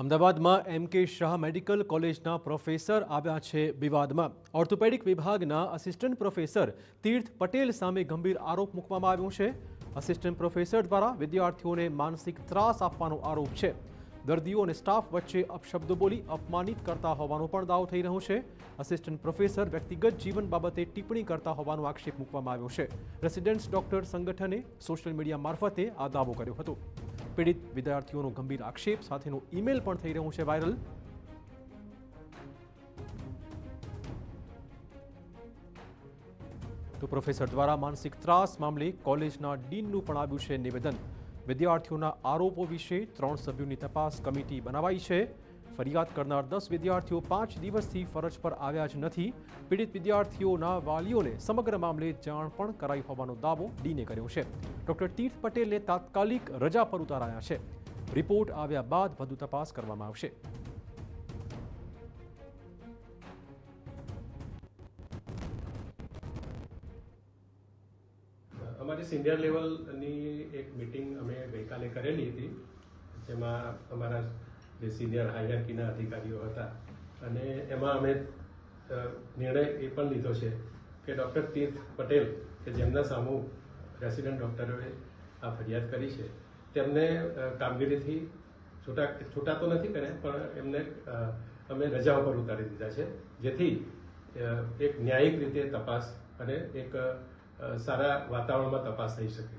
અમદાવાદમાં એમ.કે. શાહ મેડિકલ કોલેજના પ્રોફેસર આવ્યા છે વિવાદમાં। ઓર્થોપેડિક વિભાગના આસિસ્ટન્ટ પ્રોફેસર તીર્થ પટેલ સામે ગંભીર આરોપ મૂકવામાં આવ્યો છે। આસિસ્ટન્ટ પ્રોફેસર દ્વારા વિદ્યાર્થીઓને માનસિક ત્રાસ આપવાનો આરોપ છે। દર્દીઓ અને સ્ટાફ વચ્ચે અપશબ્દો બોલી અપમાનિત કરતા હોવાનો પણ દાવો થઈ રહ્યો છે। આસિસ્ટન્ટ પ્રોફેસર વ્યક્તિગત જીવન બાબતે ટિપ્પણી કરતા હોવાનો આક્ષેપ મૂકવામાં આવ્યો છે। રેસિડેન્ટ્સ ડોક્ટર સંગઠને સોશિયલ મીડિયા મારફતે આ દાવો કર્યો હતો। પીડિત વિદ્યાર્થીઓનો ગંભીર આક્ષેપ સાથેનો ઈમેલ પણ થઈ રહ્યું છે વાયરલ। તો પ્રોફેસર દ્વારા માનસિક ત્રાસ મામલે કોલેજના ડીનનું પણ આવ્યું છે નિવેદન। વિદ્યાર્થીઓના આરોપો વિશે 3 સભ્યોની તપાસ કમિટી બનાવાઈ છે। ફરિયાદ કરનાર 10 વિદ્યાર્થીઓ 5 દિવસથી ફરજ પર આવ્યા જ નથી। પીડિત વિદ્યાર્થીઓના વાલીઓને સમગ્ર મામલે જાણ પણ કરાઈ હોવાનો દાવો ડીને કર્યો છે। ડોક્ટર તીર્થ પટેલને તાત્કાલિક રજા પર ઉતારાયા છે। રિપોર્ટ આવ્યા બાદ વધુ તપાસ કરવામાં આવશે। અમારી સિનિયર લેવલની એક મીટિંગ અમે ગઈકાલે કરેલી હતી, જેમાં અમારા જે સિનિયર હાયરાર્કીના અધિકારીઓ હતા અને એમાં અમે નિર્ણય એ પણ લીધો છે કે ડૉક્ટર તીર્થ પટેલ કે જેમના સામુ રેસિડેન્ટ ડૉક્ટરોએ આ ફરિયાદ કરી છે તેમને કામગીરીથી છૂટા તો નથી કર્યા, પણ એમને અમે રજા ઉપર ઉતારી દીધા છે, જેથી એક ન્યાયિક રીતે તપાસ અને એક સારા વાતાવરણમાં તપાસ થઈ શકે।